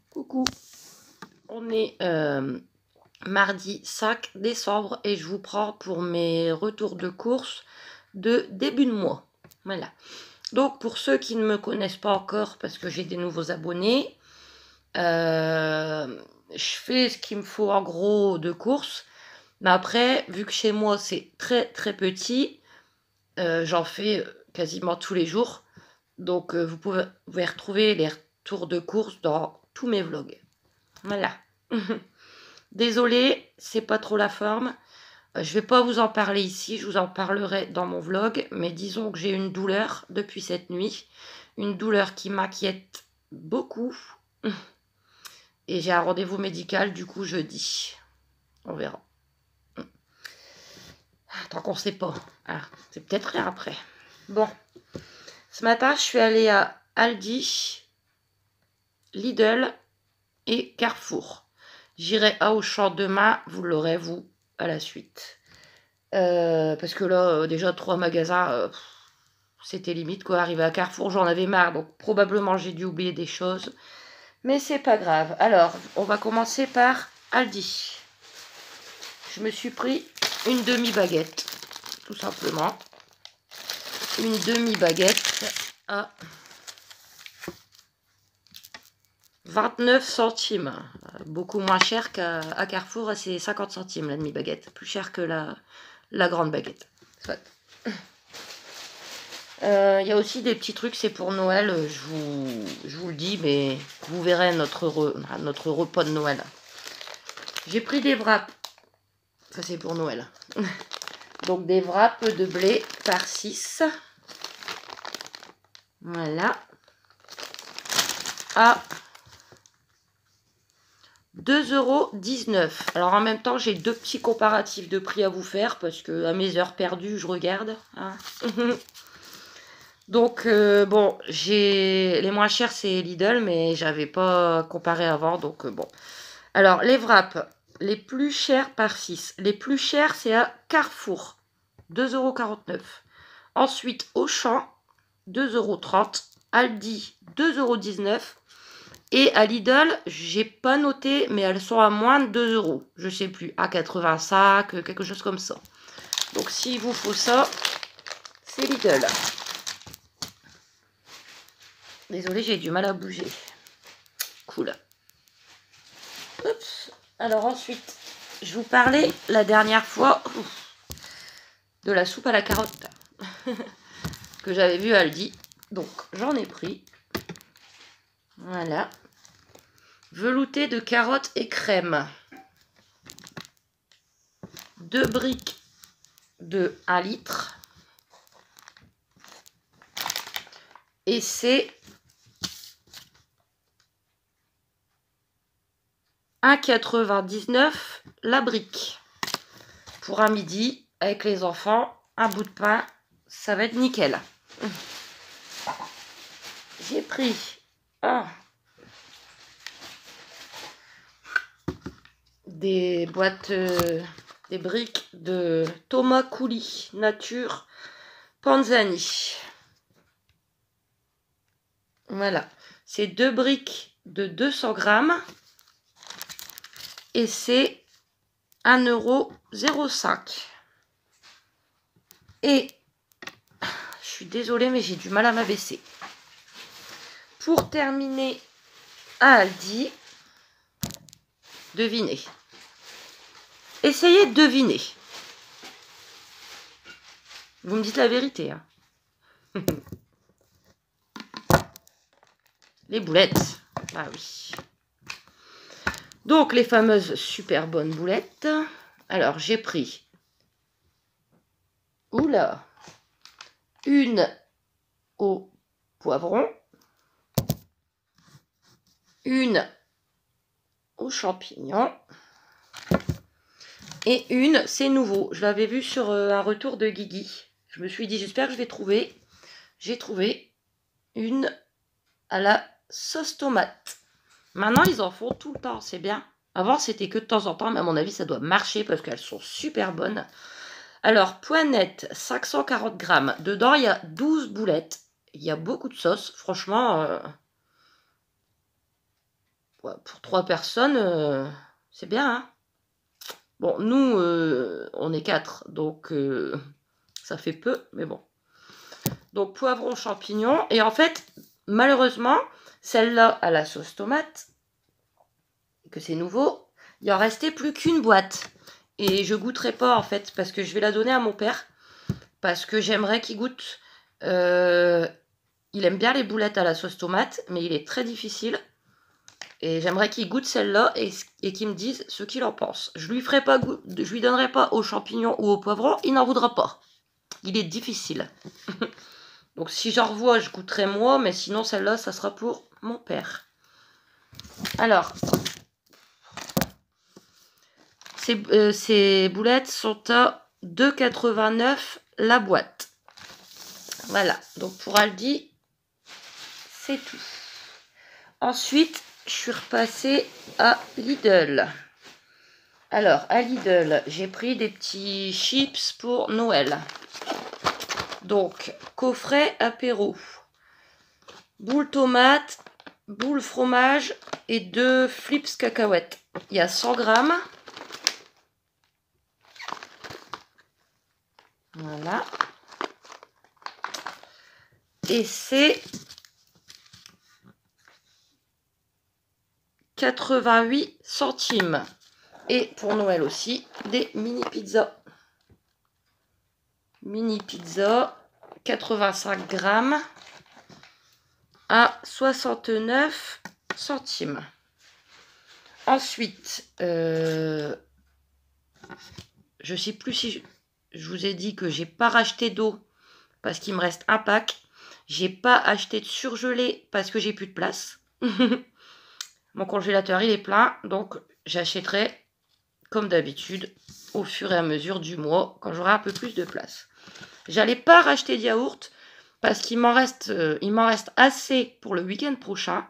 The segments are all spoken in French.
Coucou, on est mardi 5 décembre et je vous prends pour mes retours de course de début de mois. Voilà. Donc pour ceux qui ne me connaissent pas encore, parce que j'ai des nouveaux abonnés, je fais ce qu'il me faut en gros de course. Mais après, vu que chez moi c'est très très petit, j'en fais quasiment tous les jours. Donc vous pouvez retrouver les retours de course dans tous mes vlogs. Voilà. Désolée, c'est pas trop la forme. Je vais pas vous en parler ici, je vous en parlerai dans mon vlog. Mais disons que j'ai une douleur depuis cette nuit. Une douleur qui m'inquiète beaucoup. Et j'ai un rendez-vous médical du coup jeudi. On verra. Tant qu'on sait pas. Ah, c'est peut-être rien après. Bon. Ce matin, je suis allée à Aldi, Lidl et Carrefour. J'irai à Auchan demain, vous l'aurez vous à la suite. Parce que là, déjà 3 magasins, c'était limite quoi. Arrivé à Carrefour, j'en avais marre, donc probablement j'ai dû oublier des choses. Mais c'est pas grave. Alors, on va commencer par Aldi. Je me suis pris une demi-baguette, tout simplement. Une demi-baguette à 29 centimes. Beaucoup moins cher qu'à Carrefour, c'est 50 centimes la demi-baguette. Plus cher que la grande baguette. Soit. Y a aussi des petits trucs, c'est pour Noël, je vous le dis, mais vous verrez notre repas de Noël. J'ai pris des wraps. Ça, c'est pour Noël. Donc, des wraps de blé par 6. Voilà. À 2,19 €. Alors en même temps, j'ai deux petits comparatifs de prix à vous faire parce que à mes heures perdues, je regarde. Hein. Donc bon, les moins chers c'est Lidl, mais j'avais pas comparé avant, donc bon. Alors les wraps, les plus chers par 6. Les plus chers c'est à Carrefour, 2,49 €. Ensuite Auchan, 2,30 €. Aldi, 2,19 €. Et à Lidl, j'ai pas noté, mais elles sont à moins de 2 €. Je sais plus, à 85, quelque chose comme ça. Donc s'il vous faut ça, c'est Lidl. Désolée, j'ai du mal à bouger. Cool. Oups. Alors ensuite, je vous parlais la dernière fois de la soupe à la carotte que j'avais vue à Aldi. Donc j'en ai pris. Voilà. Velouté de carottes et crème. 2 briques de 1 litre. Et c'est 1,99 € la brique. Pour un midi, avec les enfants, un bout de pain, ça va être nickel. J'ai pris des boîtes, des briques de Thomas Coulis Nature Panzani. Voilà, c'est 2 briques de 200 grammes et c'est 1,05 €. Et je suis désolée, mais j'ai du mal à m'abaisser. Pour terminer, à Aldi, devinez. Essayez de deviner. Vous me dites la vérité. Hein. Les boulettes. Ah oui. Donc, les fameuses super bonnes boulettes. Alors, j'ai pris... Oula. Une au poivron. Une aux champignons. Et une, c'est nouveau. Je l'avais vu sur un retour de Guigui. Je me suis dit, j'espère que je vais trouver. J'ai trouvé une à la sauce tomate. Maintenant, ils en font tout le temps, c'est bien. Avant, c'était que de temps en temps, mais à mon avis, ça doit marcher parce qu'elles sont super bonnes. Alors, poinette, 540 grammes. Dedans, il y a 12 boulettes. Il y a beaucoup de sauce. Franchement, ouais, pour 3 personnes, c'est bien, hein. Bon, nous, on est 4, donc ça fait peu, mais bon. Donc, poivron, champignons. Et en fait, malheureusement, celle-là à la sauce tomate, que c'est nouveau, il en restait plus qu'une boîte. Et je goûterai pas, en fait, parce que je vais la donner à mon père. Parce que j'aimerais qu'il goûte. Il aime bien les boulettes à la sauce tomate, mais il est très difficile. Et j'aimerais qu'il goûte celle-là et qu'il me dise ce qu'il en pense. Je lui donnerai pas aux champignons ou au poivron, il n'en voudra pas. Il est difficile. Donc si j'en revois, je goûterai moi, mais sinon celle-là, ça sera pour mon père. Alors, ces boulettes sont à 2,89 la boîte. Voilà, donc pour Aldi, c'est tout. Ensuite, je suis repassée à Lidl. Alors, à Lidl, j'ai pris des petits chips pour Noël. Donc, coffret apéro. Boule tomate, boule fromage et 2 flips cacahuètes. Il y a 100 grammes. Voilà. Et c'est 88 centimes. Et pour Noël aussi, des mini pizzas. Mini pizza, 85 grammes à 69 centimes. Ensuite, je sais plus si je vous ai dit que j'ai pas racheté d'eau parce qu'il me reste un pack. J'ai pas acheté de surgelé parce que j'ai plus de place. Mon congélateur il est plein, donc j'achèterai comme d'habitude au fur et à mesure du mois quand j'aurai un peu plus de place. J'allais pas racheter de yaourt parce qu'il m'en reste assez pour le week-end prochain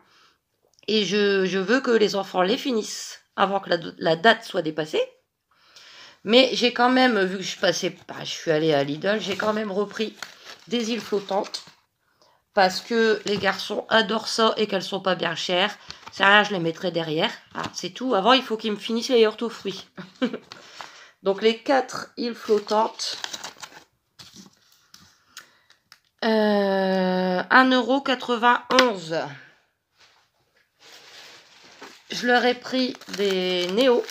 et je veux que les enfants les finissent avant que la date soit dépassée. Mais j'ai quand même, vu que je suis allée à Lidl, j'ai quand même repris des îles flottantes parce que les garçons adorent ça et qu'elles sont pas bien chères. C'est rien, je les mettrai derrière. Ah, c'est tout. Avant, il faut qu'ils me finissent les yaourts aux fruits. Donc les 4 îles flottantes. 1,91 €. Je leur ai pris des Néo.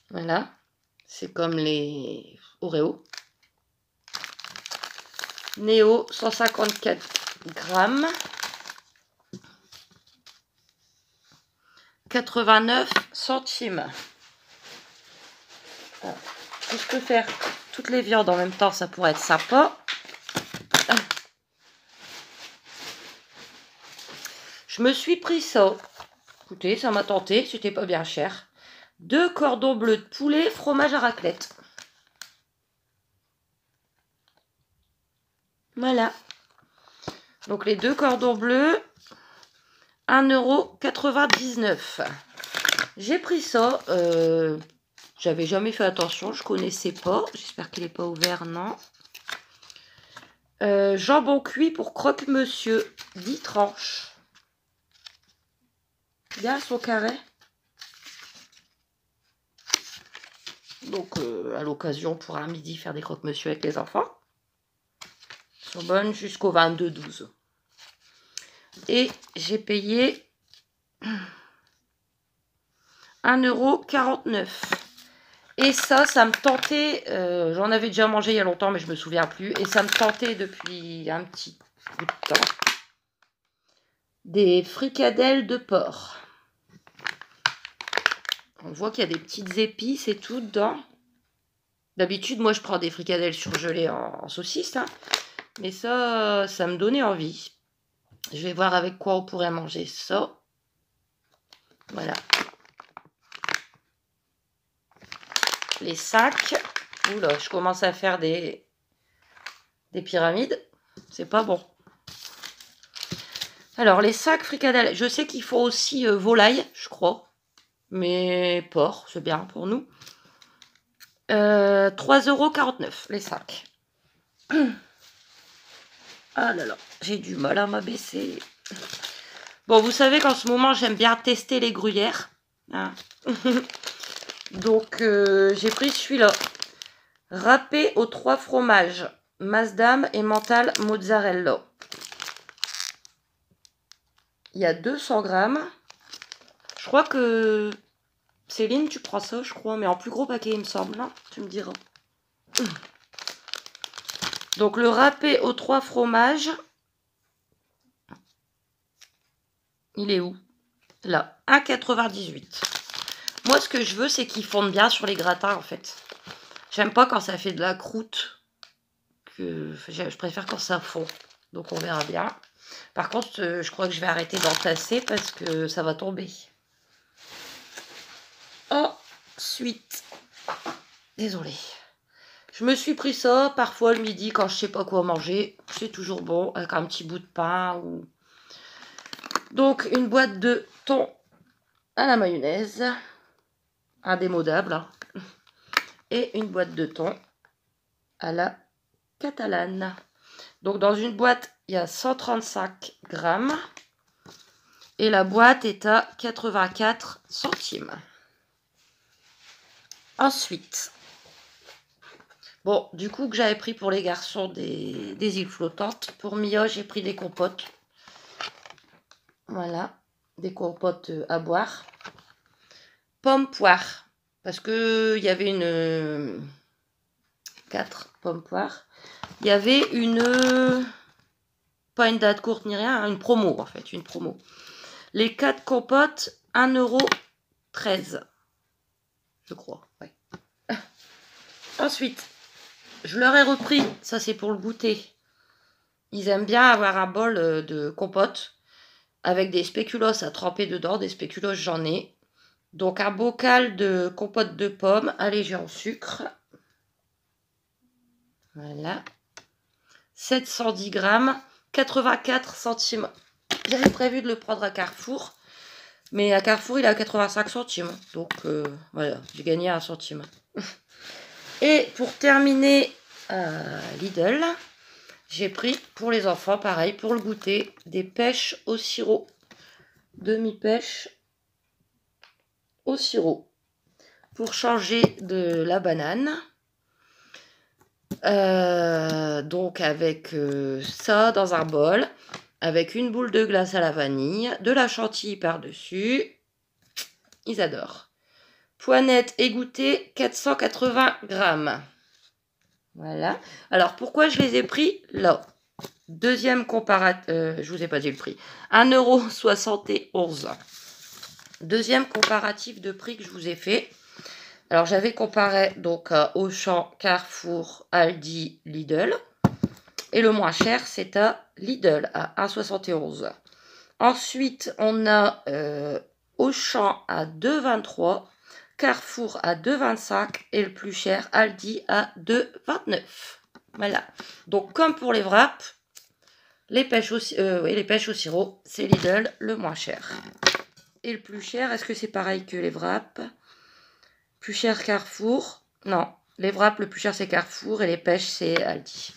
Voilà. C'est comme les Oreo. Néo, 154 grammes. 89 centimes. Alors, si je peux faire toutes les viandes en même temps, ça pourrait être sympa. Je me suis pris ça. Écoutez, ça m'a tenté, c'était pas bien cher. 2 cordons bleus de poulet, fromage à raclette. Voilà. Donc les 2 cordons bleus, 1,99 €. J'ai pris ça. J'avais jamais fait attention, je connaissais pas. J'espère qu'il n'est pas ouvert, non. Jambon cuit pour croque-monsieur, 10 tranches. Bien son carré. Donc à l'occasion pour un midi faire des croque-monsieur avec les enfants. Ils sont bonnes jusqu'au 22-12. Et j'ai payé 1,49 €. Et ça me tentait, j'en avais déjà mangé il y a longtemps, mais je me souviens plus. Et ça me tentait depuis un petit bout de temps. Des fricadelles de porc. On voit qu'il y a des petites épices et tout dedans. D'habitude, moi, je prends des fricadelles surgelées en saucisse. Hein. Mais ça me donnait envie. Je vais voir avec quoi on pourrait manger ça. Voilà. Les sacs. Oula, je commence à faire des pyramides. C'est pas bon. Alors, les sacs fricadelles. Je sais qu'il faut aussi volaille, je crois. Mais porc, c'est bien pour nous. 3,49 € les sacs. Ah là là, j'ai du mal à m'abaisser. Bon, vous savez qu'en ce moment, j'aime bien tester les gruyères. Hein. Donc, j'ai pris celui-là. Râpé aux 3 fromages. Masdam et mental mozzarella. Il y a 200 grammes. Je crois que... Céline, tu prends ça, je crois, mais en plus gros paquet, il me semble. Non, tu me diras. Donc, le râpé aux 3 fromages. Il est où? Là, 1,98. Moi, ce que je veux, c'est qu'il fonde bien sur les gratins, en fait. J'aime pas quand ça fait de la croûte. Je préfère quand ça fond. Donc, on verra bien. Par contre, je crois que je vais arrêter d'entasser parce que ça va tomber. Ensuite, désolée. Je me suis pris ça parfois le midi quand je sais pas quoi manger. C'est toujours bon avec un petit bout de pain. Ou... Donc, une boîte de thon à la mayonnaise. Indémodable. Hein. Et une boîte de thon à la catalane. Donc, dans une boîte, il y a 135 grammes. Et la boîte est à 84 centimes. Ensuite, bon, du coup, que j'avais pris pour les garçons des îles flottantes. Pour Mia, j'ai pris des compotes. Voilà, des compotes à boire. Pommes poires. Parce que il y avait une... 4 pommes poires. Il y avait une... Pas une date courte ni rien, une promo en fait, une promo. Les 4 compotes, 1,13 €. Je crois, ouais. Ensuite, je leur ai repris, ça c'est pour le goûter. Ils aiment bien avoir un bol de compote avec des spéculoos à tremper dedans. Des spéculoos, j'en ai. Donc un bocal de compote de pommes allégé en sucre. Voilà. 710 grammes, 84 centimes. J'avais prévu de le prendre à Carrefour. Mais à Carrefour, il est à 85 centimes. Donc voilà, j'ai gagné 1 centime. Et pour terminer, Lidl, j'ai pris pour les enfants, pareil, pour le goûter, des pêches au sirop. Demi-pêche au sirop. Pour changer de la banane. Donc avec ça dans un bol. Avec une boule de glace à la vanille. De la chantilly par-dessus. Ils adorent. Poinette égouttée, 480 grammes. Voilà. Alors, pourquoi je les ai pris là? Deuxième comparatif, je vous ai pas dit le prix. 1,71 €. Deuxième comparatif de prix que je vous ai fait. Alors, j'avais comparé donc à Auchan, Carrefour, Aldi, Lidl. Et le moins cher, c'est à Lidl, à 1,71 €. Ensuite, on a Auchan à 2,23 €. Carrefour à 2,25 € et le plus cher, Aldi à 2,29 €. Voilà. Donc, comme pour les wraps, les pêches au sirop, c'est Lidl le moins cher. Et le plus cher, est-ce que c'est pareil que les wraps? Plus cher Carrefour. Non, les wraps, le plus cher c'est Carrefour et les pêches c'est Aldi.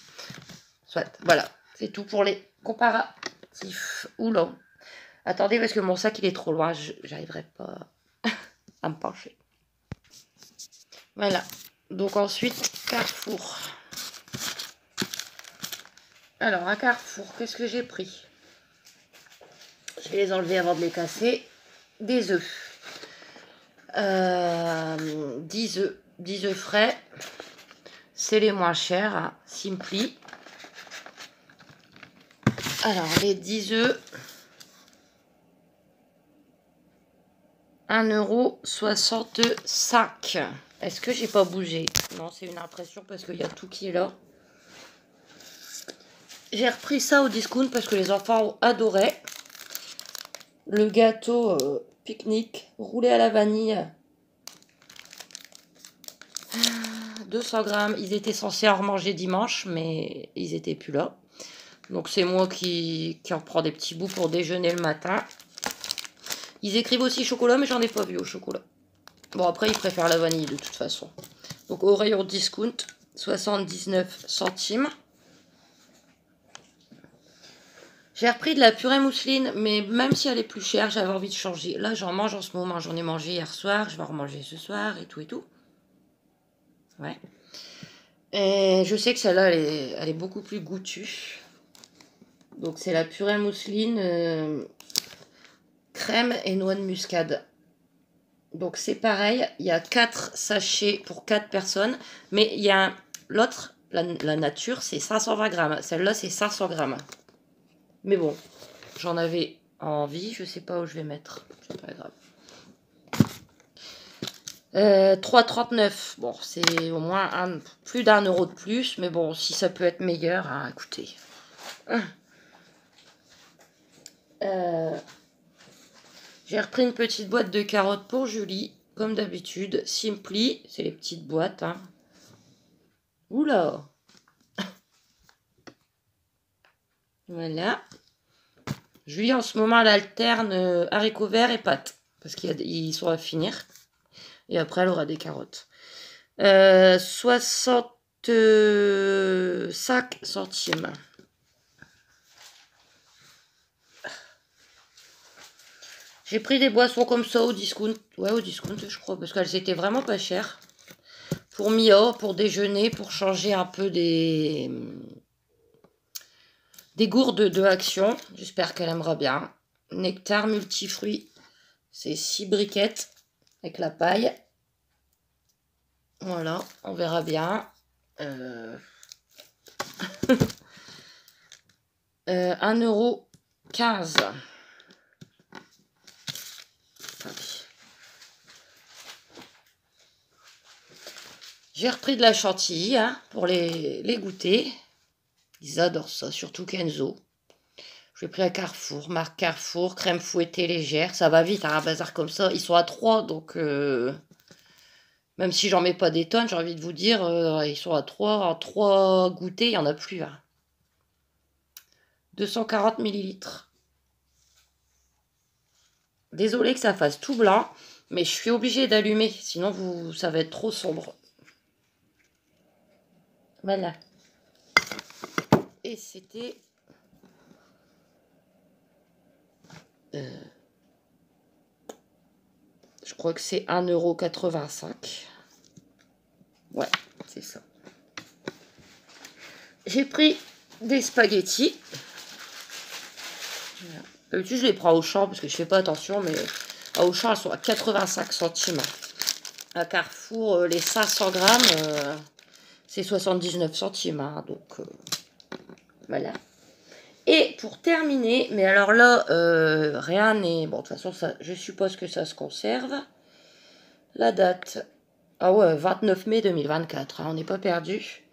Soit, voilà. C'est tout pour les comparatifs. Oula. Attendez, parce que mon sac il est trop loin, j'arriverai pas à me pencher. Voilà. Donc ensuite, Carrefour. Alors, à Carrefour, qu'est-ce que j'ai pris? Je vais les enlever avant de les casser. Des œufs. 10 œufs. 10 œufs frais. C'est les moins chers. Hein. Simply. Alors, les 10 œufs. 1,65 €. Est-ce que j'ai pas bougé? Non, c'est une impression parce qu'il y a tout qui est là. J'ai repris ça au discount parce que les enfants ont adoré. Le gâteau pique-nique roulé à la vanille. 200 grammes. Ils étaient censés en remanger dimanche, mais ils étaient plus là. Donc c'est moi qui en prends des petits bouts pour déjeuner le matin. Ils écrivent aussi chocolat, mais j'en ai pas vu au chocolat. Bon, après, ils préfèrent la vanille de toute façon. Donc, au rayon discount, 79 centimes. J'ai repris de la purée mousseline, mais même si elle est plus chère, j'avais envie de changer. Là, j'en mange en ce moment. J'en ai mangé hier soir, je vais en remanger ce soir et tout et tout. Ouais. Et je sais que celle-là, elle est beaucoup plus goûtue. Donc, c'est la purée mousseline crème et noix de muscade. Donc, c'est pareil. Il y a 4 sachets pour 4 personnes. Mais il y a l'autre, la nature, c'est 520 grammes. Celle-là, c'est 500 grammes. Mais bon, j'en avais envie. Je sais pas où je vais mettre. C'est pas grave. 3,39. Bon, c'est au moins plus d'1 euro de plus. Mais bon, si ça peut être meilleur, hein, écoutez. J'ai repris une petite boîte de carottes pour Julie. Comme d'habitude. Simply. C'est les petites boîtes. Hein. Oula. Voilà. Julie, en ce moment, elle alterne haricots verts et pâtes. Parce qu'ils sont à finir. Et après, elle aura des carottes. 65 centimes. J'ai pris des boissons comme ça au discount. Ouais, au discount, je crois. Parce qu'elles étaient vraiment pas chères. Pour Mia, pour déjeuner, pour changer un peu des gourdes de Action. J'espère qu'elle aimera bien. Nectar multifruits. C'est 6 briquettes avec la paille. Voilà, on verra bien. 1,15 €. J'ai repris de la chantilly hein, pour les goûter. Ils adorent ça, surtout Kenzo. Je l'ai pris à Carrefour, marque Carrefour, crème fouettée légère. Ça va vite, hein, un bazar comme ça. Ils sont à 3, donc même si j'en mets pas des tonnes, j'ai envie de vous dire, ils sont à 3. 3 goûters, il n'y en a plus. Hein. 240 millilitres. Désolée que ça fasse tout blanc, mais je suis obligée d'allumer, sinon ça va être trop sombre. Voilà. Et c'était... je crois que c'est 1,85 €. Ouais, c'est ça. J'ai pris des spaghettis. D'habitude, je les prends au champ parce que je fais pas attention, mais à Auchan, elles sont à 85 centimes. À Carrefour, les 500 grammes, c'est 79 centimes. Hein, donc, voilà. Et pour terminer, mais alors là, rien n'est... Bon, de toute façon, ça, je suppose que ça se conserve. La date... Ah ouais, 29 mai 2024, hein, on n'est pas perdu.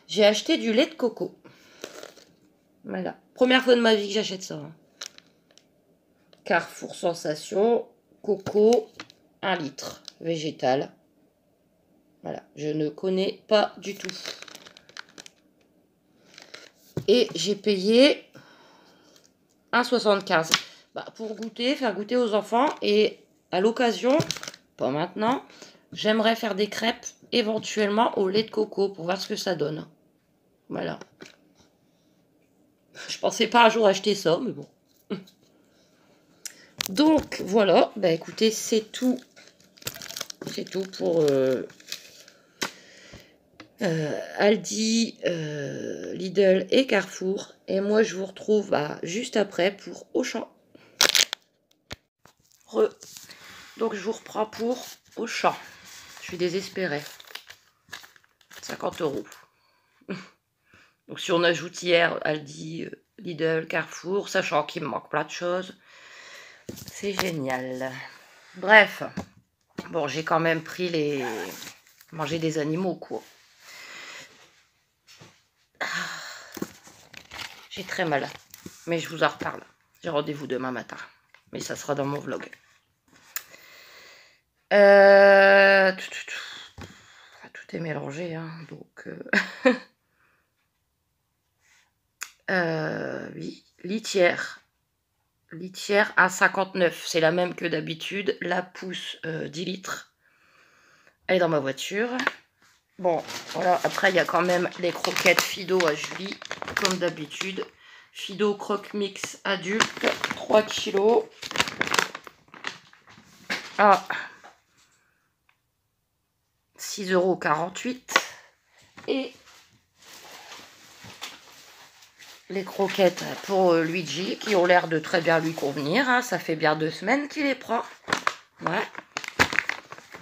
J'ai acheté du lait de coco. Voilà. Première fois de ma vie que j'achète ça. Hein. Carrefour Sensation, coco, 1 litre, végétal. Voilà, je ne connais pas du tout. Et j'ai payé 1,75 €. Bah, pour goûter, faire goûter aux enfants. Et à l'occasion, pas maintenant, j'aimerais faire des crêpes éventuellement au lait de coco pour voir ce que ça donne. Voilà. Je pensais pas un jour acheter ça, mais bon. Donc, voilà. Bah, écoutez, c'est tout. C'est tout pour Aldi, Lidl et Carrefour. Et moi, je vous retrouve juste après pour Auchan. Donc, je vous reprends pour Auchan. Je suis désespérée. 50 €. Donc, si on ajoute hier Aldi, Lidl, Carrefour, sachant qu'il me manque plein de choses, c'est génial. Bref, bon, j'ai quand même pris manger des animaux, quoi. J'ai très mal, mais je vous en reparle. J'ai rendez-vous demain matin, mais ça sera dans mon vlog. Tout est mélangé, hein, donc... oui, litière. Litière à 59, c'est la même que d'habitude. La pousse 10 litres. Elle est dans ma voiture. Bon, voilà, après il y a quand même les croquettes Fido à Julie, comme d'habitude. Fido Croque Mix adulte, 3 kg. À 6,48 €. Et les croquettes pour Luigi qui ont l'air de très bien lui convenir. Hein. Ça fait bien 2 semaines qu'il les prend. Ouais.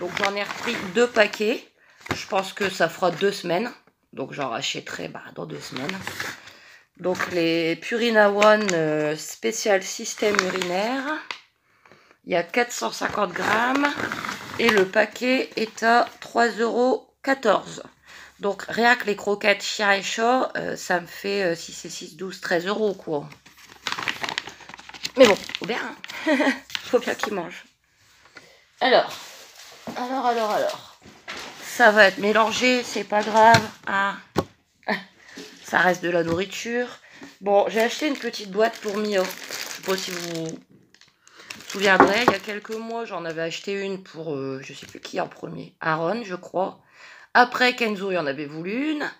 Donc j'en ai repris 2 paquets. Je pense que ça fera 2 semaines. Donc j'en rachèterai dans 2 semaines. Donc les Purina One spécial système urinaire. Il y a 450 grammes. Et le paquet est à 3,14 €. Donc rien que les croquettes chien et chat, ça me fait 6 et 6, 12, 13 € quoi. Mais bon, faut bien. Hein. Faut bien qu'ils mangent. Alors. Ça va être mélangé, c'est pas grave. Ah. Ça reste de la nourriture. Bon, j'ai acheté une petite boîte pour Mio. Je sais pas si vous vous souviendrez, il y a quelques mois, j'en avais acheté une pour, je sais plus qui en premier. Aaron, je crois. Après, Kenzo, il en avait voulu une.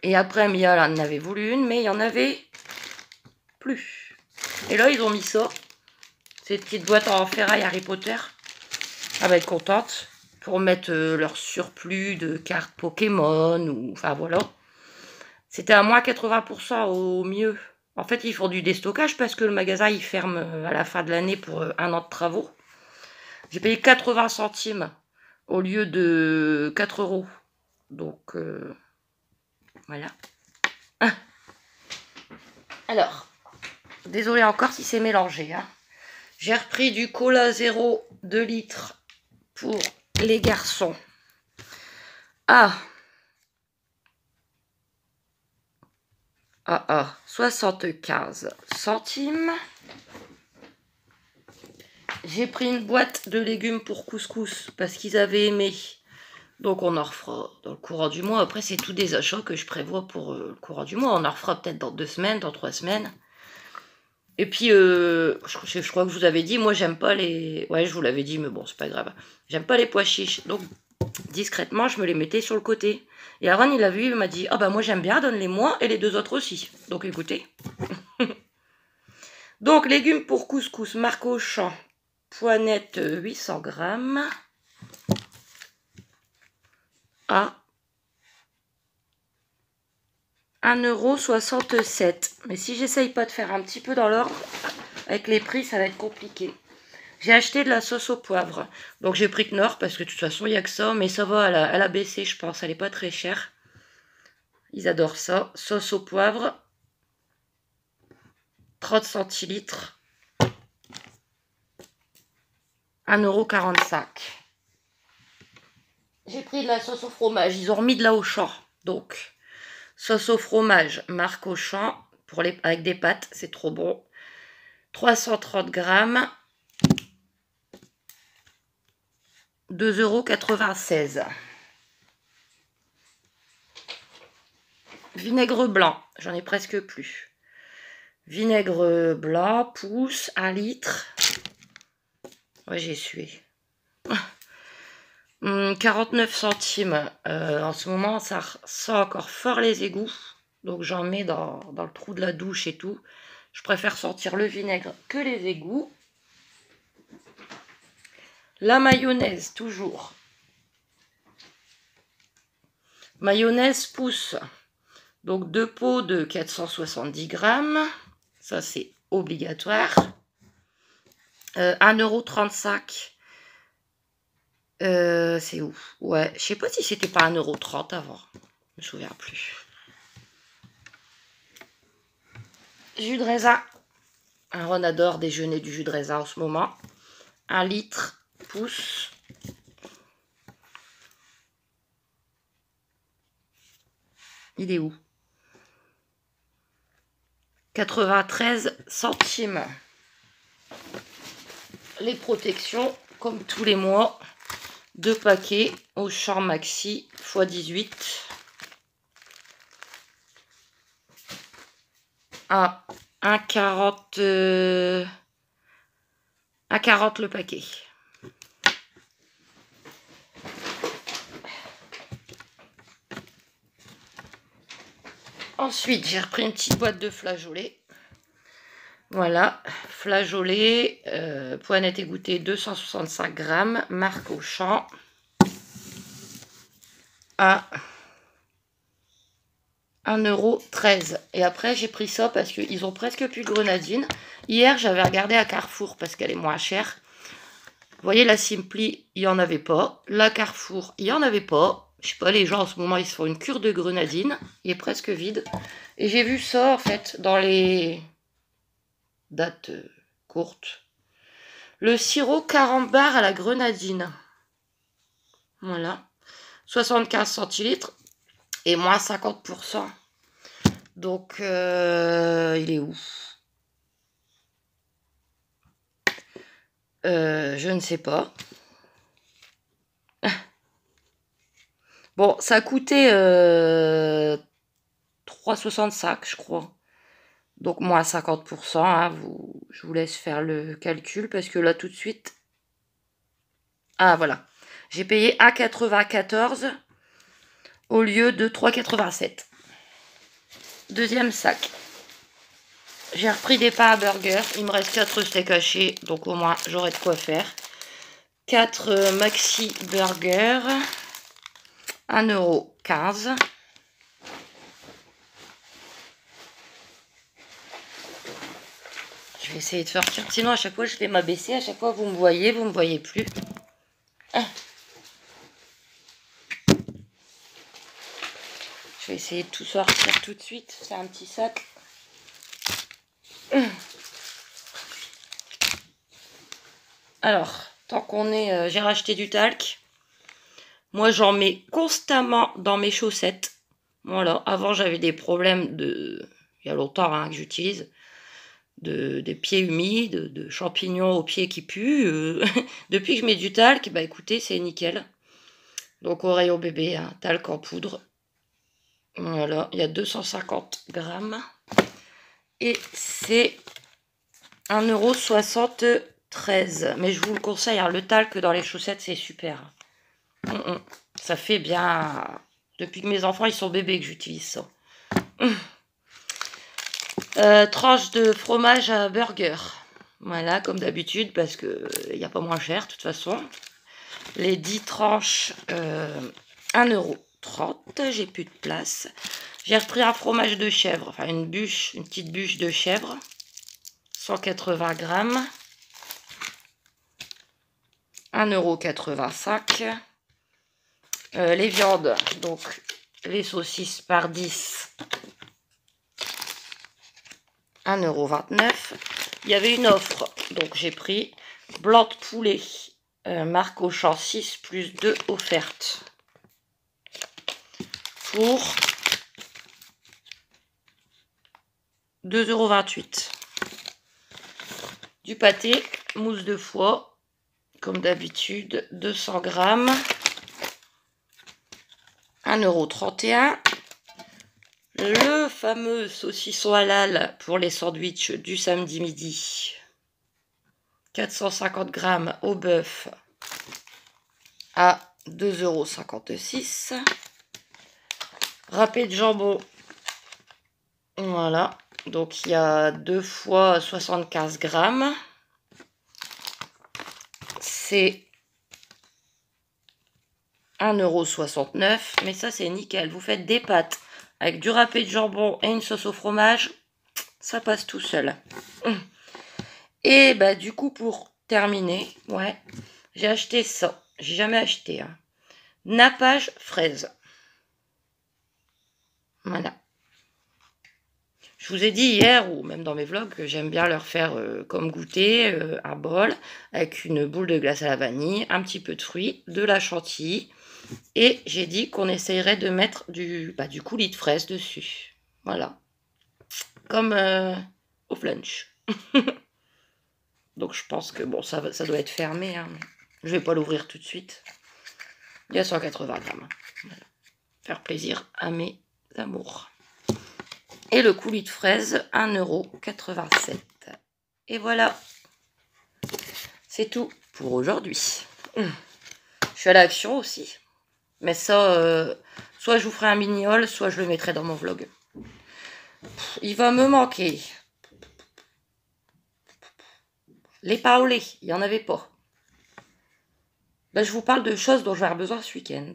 Et après, Mia, en avait voulu une, mais il y en avait plus. Et là, ils ont mis ça. Cette petite boîte en ferraille Harry Potter. Elle va être contente. Pour mettre leur surplus de cartes Pokémon. Ou, enfin, voilà. C'était à moins 80% au mieux. En fait, ils font du déstockage parce que le magasin, il ferme à la fin de l'année pour 1 an de travaux. J'ai payé 80 centimes au lieu de 4 €. Donc, voilà. Alors, désolé encore si c'est mélangé. Hein. J'ai repris du cola 0 2 litres pour les garçons. À 75 centimes. J'ai pris une boîte de légumes pour couscous parce qu'ils avaient aimé. Donc on en refera dans le courant du mois. Après, c'est tous des achats que je prévois pour le courant du mois. On en refera peut-être dans 2 semaines, dans 3 semaines. Et puis, je crois que je vous avais dit, moi, j'aime pas les... Ouais, je vous l'avais dit, mais bon, c'est pas grave. J'aime pas les pois chiches. Donc, discrètement, je me les mettais sur le côté. Et Aaron, il a vu, il m'a dit, ah bah moi, j'aime bien, donne-les-moi, et les 2 autres aussi. Donc, écoutez. Donc, légumes pour couscous, marque Auchan. Poinette 800 grammes. À 1,67 €. Mais si j'essaye pas de faire un petit peu dans l'ordre, avec les prix, ça va être compliqué. J'ai acheté de la sauce au poivre. Donc j'ai pris Knorr parce que de toute façon, il n'y a que ça. Mais ça va, elle a baissé, je pense. Elle n'est pas très chère. Ils adorent ça. Sauce au poivre. 30 centilitres. 1,45 €. J'ai pris de la sauce au fromage. Ils ont remis de la Auchan. Donc, sauce au fromage, marque Auchan. Avec des pâtes, c'est trop bon. 330 grammes. 2,96 €. Vinaigre blanc, j'en ai presque plus. Vinaigre blanc, pousse, 1 litre. Ouais, j'ai sué. 49 centimes. En ce moment, ça sent encore fort les égouts. Donc j'en mets dans le trou de la douche et tout. Je préfère sentir le vinaigre que les égouts. La mayonnaise, toujours. Mayonnaise pousse. Donc 2 pots de 470 grammes. Ça, c'est obligatoire. 1,35 €. C'est où? Ouais, je sais pas si c'était pas 1,30 € avant. Je me souviens plus. Jus de raisin. Aaron adore déjeuner du jus de raisin en ce moment. 1 litre pousse. Il est où? 93 centimes. Les protections, comme tous les mois. 2 paquets Auchan Maxi x 18. À 1,40 le paquet. Ensuite, j'ai repris une petite boîte de flageolets. Voilà, flageolet, poinette égouttée 265 grammes, marque Auchan, à 1,13 €. Et après, j'ai pris ça parce qu'ils ont presque plus de grenadine. Hier, j'avais regardé à Carrefour parce qu'elle est moins chère. Vous voyez, la Simply, il n'y en avait pas. La Carrefour, il n'y en avait pas. Je sais pas, les gens en ce moment, ils se font une cure de grenadine. Il est presque vide. Et j'ai vu ça, en fait, dans les dates courtes. Le sirop 40 bars à la grenadine. Voilà. 75 centilitres et moins 50%. Donc, il est où? Je ne sais pas. Bon, ça a coûté 3,65, je crois. Donc, moins 50%. Hein, je vous laisse faire le calcul parce que là, tout de suite... Ah, voilà. J'ai payé 1,94 au lieu de 3,87. Deuxième sac. J'ai repris des pains à burger. Il me reste 4 steaks hachés, donc au moins j'aurai de quoi faire. 4 maxi burgers. 1,15 €. Je vais essayer de sortir. Sinon, à chaque fois, je vais m'abaisser. À chaque fois, vous me voyez plus. Je vais essayer de tout sortir tout de suite. C'est un petit sac. Alors, tant qu'on est... j'ai racheté du talc. Moi, j'en mets constamment dans mes chaussettes. Voilà. Avant, j'avais des problèmes de... Il y a longtemps hein, que j'utilise. Des pieds humides, de champignons aux pieds qui puent. Depuis que je mets du talc, bah écoutez, c'est nickel. Donc, au rayon bébé, hein, talc en poudre. Voilà, il y a 250 grammes. Et c'est 1,73 €. Mais je vous le conseille, hein, le talc dans les chaussettes, c'est super. Ça fait bien... Depuis que mes enfants, ils sont bébés que j'utilise ça. Tranche de fromage à burger. Voilà, comme d'habitude, parce qu'il n'y a pas moins cher, de toute façon. Les 10 tranches, 1,30 €. J'ai plus de place. J'ai repris un fromage de chèvre, enfin une petite bûche de chèvre. 180 grammes. 1,85 €. Les viandes, donc les saucisses par 10. 1,29 €. Il y avait une offre, donc j'ai pris blanc de poulet, marque Auchan 6 plus 2 offertes. Pour 2,28 €. Du pâté, mousse de foie, comme d'habitude, 200 grammes. 1,31 €. Le fameux saucisson halal pour les sandwichs du samedi midi. 450 grammes au bœuf à 2,56 €. Râpé de jambon. Voilà. Donc il y a 2 fois 75 grammes. C'est 1,69 €. Mais ça, c'est nickel. Vous faites des pâtes avec du râpé de jambon et une sauce au fromage. Ça passe tout seul. Et bah du coup, pour terminer, ouais, j'ai acheté ça. J'ai jamais acheté. Hein. Nappage fraise. Voilà. Je vous ai dit hier, ou même dans mes vlogs, que j'aime bien leur faire comme goûter un bol avec une boule de glace à la vanille, un petit peu de fruits, de la chantilly. Et j'ai dit qu'on essayerait de mettre du coulis de fraise dessus. Voilà. Comme au flunch. Donc je pense que bon, ça doit être fermé. Hein. Je vais pas l'ouvrir tout de suite. Il y a 180 grammes. Voilà. Faire plaisir à mes amours. Et le coulis de fraise, 1,87 €. Et voilà. C'est tout pour aujourd'hui. Je suis à l'action aussi. Mais ça, soit je vous ferai un mini haul, soit je le mettrai dans mon vlog. Il va me manquer Les paolés, il n'y en avait pas. Ben, je vous parle de choses dont je vais avoir besoin ce week-end.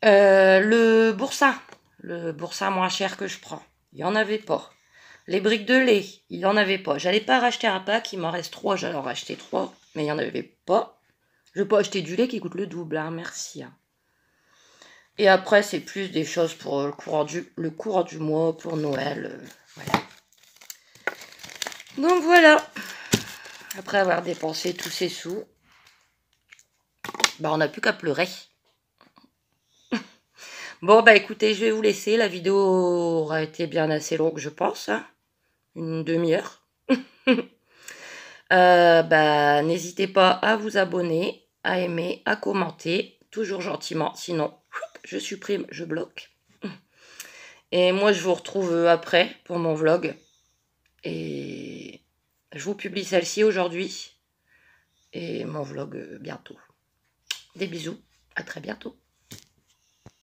Le boursin moins cher que je prends, il n'y en avait pas. Les briques de lait, il n'y en avait pas. J'allais pas racheter un pack, il m'en reste 3, j'allais en racheter 3, mais il n'y en avait pas. Je vais pas acheter du lait qui coûte le double, hein, merci. Hein. Et après, c'est plus des choses pour le courant du mois, pour Noël. Voilà. Donc voilà. Après avoir dépensé tous ces sous, bah on n'a plus qu'à pleurer. Bon, bah écoutez, je vais vous laisser. La vidéo aura été bien assez longue, je pense. Hein. Une demi-heure. Bah, n'hésitez pas à vous abonner, à aimer, à commenter. Toujours gentiment. Sinon, je supprime, je bloque. Et moi, je vous retrouve après pour mon vlog. Et je vous publie celle-ci aujourd'hui. Et mon vlog bientôt. Des bisous. À très bientôt.